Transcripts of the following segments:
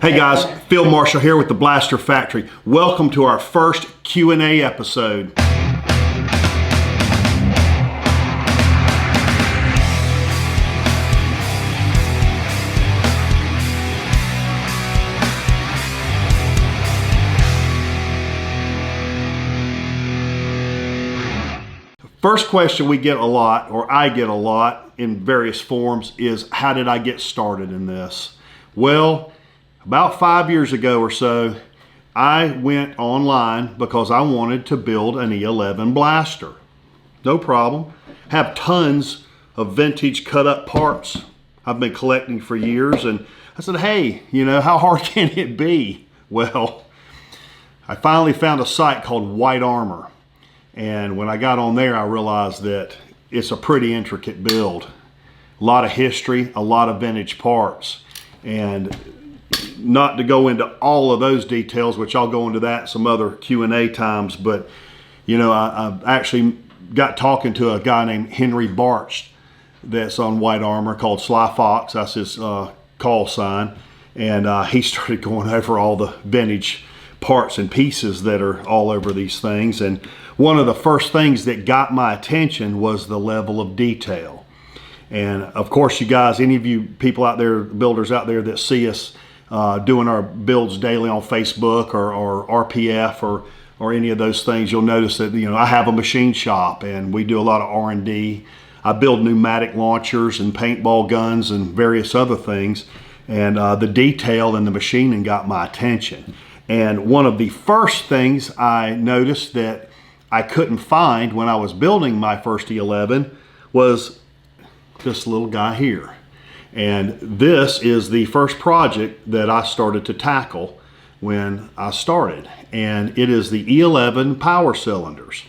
Hey guys, Field Marshal here with the Blaster Factory. Welcome to our first Q&A episode. First question we get a lot, or I get a lot in various forms, is how did I get started in this? Well, about 5 years ago or so, I went online because I wanted to build an E11 blaster. No problem. Have tons of vintage cut up parts I've been collecting for years, and I said, hey, how hard can it be? Well, I finally found a site called White Armor. And when I got on there, I realized that it's a pretty intricate build. A lot of history, a lot of vintage parts. And not to go into all of those details, which I'll go into that some other Q&A times, but I actually got talking to a guy named Henry Barch that's on White Armor called Sly Fox. That's his call sign. And he started going over all the vintage parts and pieces that are all over these things. And one of the first things that got my attention was the level of detail. And of course, you guys, any of you people out there, builders out there that see us doing our builds daily on Facebook or RPF or any of those things, you'll notice that I have a machine shop and we do a lot of R&D. I build pneumatic launchers and paintball guns and various other things, and the detail and the machining got my attention. And one of the first things I noticed that I couldn't find when I was building my first E11 was this little guy here. And this is the first project that I started to tackle when I started. And it is the E11 Power Cylinders.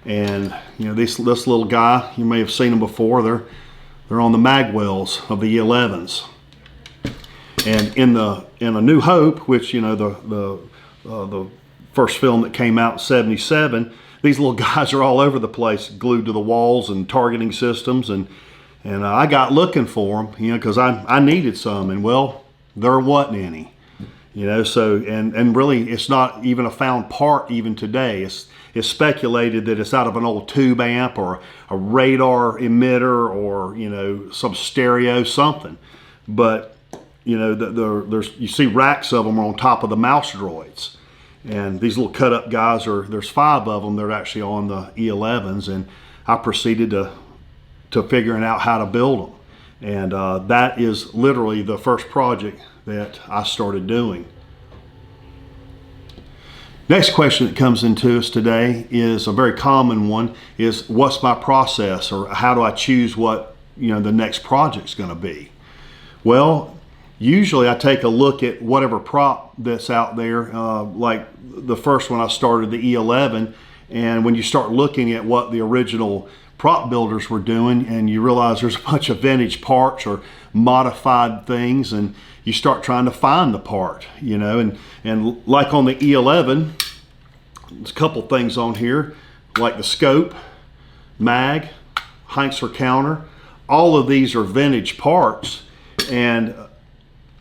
And this little guy, you may have seen them before, they're on the magwells of the E11s. And in A New Hope, which the first film that came out in '77, these little guys are all over the place, glued to the walls and targeting systems, and I got looking for them, because I needed some, and well, there wasn't any, so and really it's not even a found part even today. It's speculated that it's out of an old tube amp or a radar emitter or some stereo something, but there's you see racks of them on top of the mouse droids. And these little cut up guys there's 5 of them that are actually on the E11s, and I proceeded to figuring out how to build them. And that is literally the first project that I started doing. Next question that comes into us today is a very common one, is what's my process, or how do I choose what the next project's going to be? Well, usually I take a look at whatever prop that's out there, like the first one I started, the E11, and when you start looking at what the original prop builders were doing and you realize there's a bunch of vintage parts or modified things, and you start trying to find the part, and like on the E11, there's a couple things on here, like the scope, mag, Heinzler counter. All of these are vintage parts, and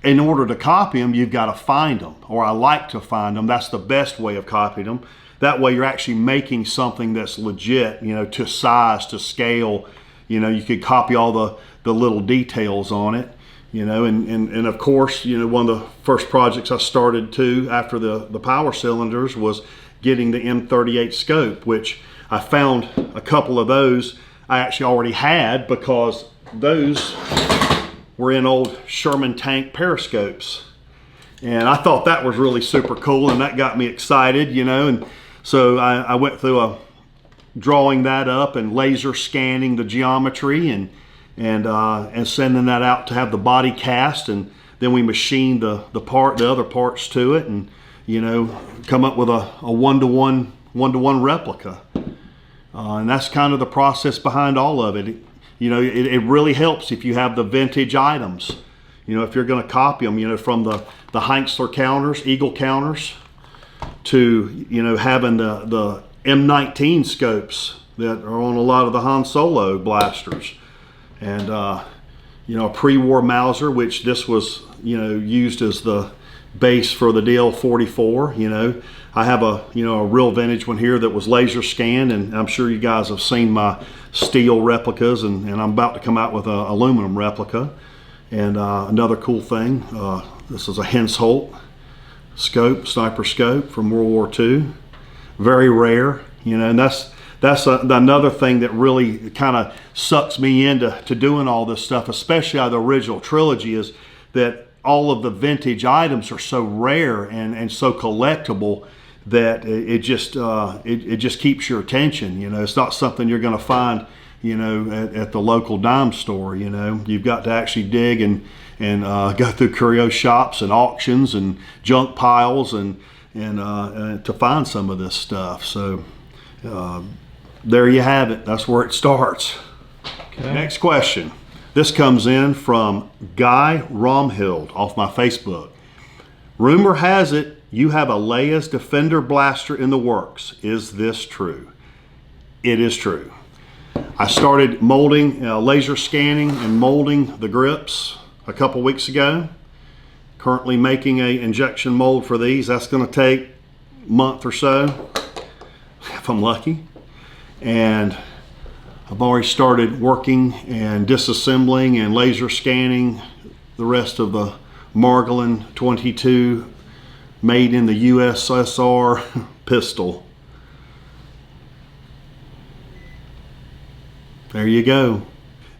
in order to copy them, you've got to find them, or I like to find them. That's the best way of copying them. That way you're actually making something that's legit, to size, to scale. You could copy all the little details on it, and of course, one of the first projects I started to after the power cylinders was getting the M38 scope, which I found a couple of those I actually already had because those were in old Sherman tank periscopes. And I thought that was really super cool, and that got me excited, and so I went through drawing that up and laser scanning the geometry and sending that out to have the body cast, and then we machined the other parts to it, and come up with a one-to-one replica. And that's kind of the process behind all of it. It really helps if you have the vintage items. If you're going to copy them, from the Heinzler counters, Eagle counters, to, having the M19 scopes that are on a lot of the Han Solo blasters. And, a pre-war Mauser, which this was, used as the base for the DL44. You know, I have a real vintage one here that was laser scanned, and I'm sure you guys have seen my steel replicas, and I'm about to come out with an aluminum replica. And another cool thing, this is a Hensoldt scope, sniper scope from World War II. Very rare, you know, and that's another thing that really kind of sucks me into doing all this stuff, especially out of the original trilogy, is that all of the vintage items are so rare and so collectible that it just keeps your attention. You know, it's not something you're going to find, you know, at the local dime store. You know, you've got to actually dig and go through curio shops and auctions and junk piles and to find some of this stuff. So there you have it. That's where it starts. Okay. Next question. This comes in from Guy Romhild off my Facebook. Rumor has it you have a Leia's Defender blaster in the works. Is this true? It is true. I started molding, laser scanning and molding the grips a couple weeks ago. Currently making a injection mold for these. That's going to take a month or so, if I'm lucky. And I've already started working and disassembling and laser scanning the rest of the Margolin 22 made in the USSR pistol. There you go.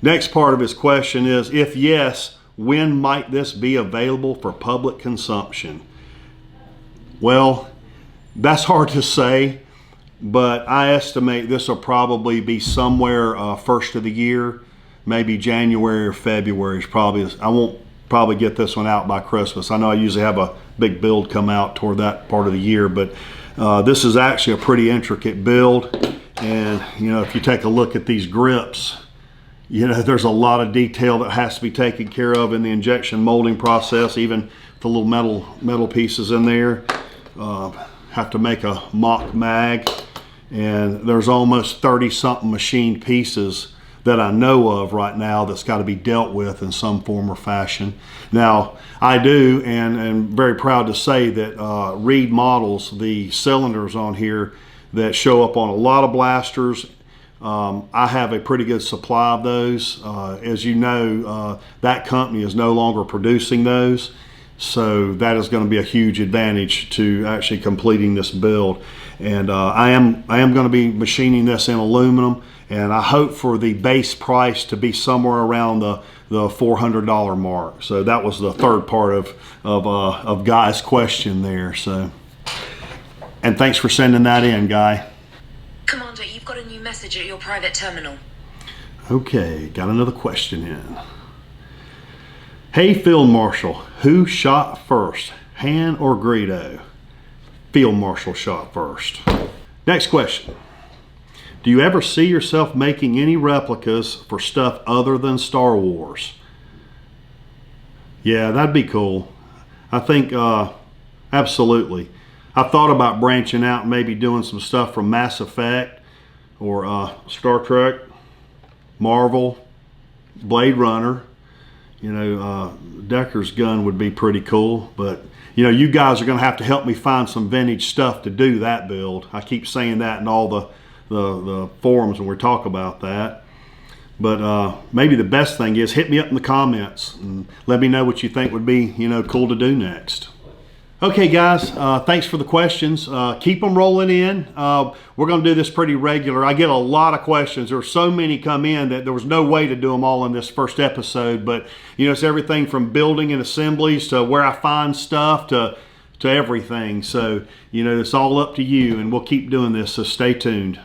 Next part of his question is, if yes, when might this be available for public consumption? Well, that's hard to say, but I estimate this will probably be somewhere first of the year, maybe January or February is probably. I won't probably get this one out by Christmas. I know I usually have a big build come out toward that part of the year, but this is actually a pretty intricate build. And you know, if you take a look at these grips, you know, there's a lot of detail that has to be taken care of in the injection molding process. Even the little metal pieces in there. Have to make a mock mag, and there's almost 30 something machined pieces that I know of right now that's got to be dealt with in some form or fashion. Now I do, and very proud to say that Reed models the cylinders on here that show up on a lot of blasters. I have a pretty good supply of those. As you know, that company is no longer producing those, so that is going to be a huge advantage to actually completing this build. And I am going to be machining this in aluminum, and I hope for the base price to be somewhere around the $400 mark. So that was the third part of Guy's question there. So, and thanks for sending that in, Guy. Commander, you've got a new message at your private terminal. Okay, got another question in. Hey, Field Marshal, who shot first, Han or Greedo? Field Marshal shot first. Next question. Do you ever see yourself making any replicas for stuff other than Star Wars? Yeah, that'd be cool. I think absolutely. I thought about branching out and maybe doing some stuff from Mass Effect or Star Trek, Marvel, Blade Runner. You know, Decker's gun would be pretty cool, but you know, you guys are going to have to help me find some vintage stuff to do that build. I keep saying that in all the forums when we talk about that. But maybe the best thing is hit me up in the comments and let me know what you think would be, you know, cool to do next. Okay, guys, thanks for the questions. Keep them rolling in. We're going to do this pretty regular. I get a lot of questions. There were so many come in that there was no way to do them all in this first episode. But, you know, it's everything from building and assemblies to where I find stuff to everything. So, you know, it's all up to you, and we'll keep doing this, so stay tuned.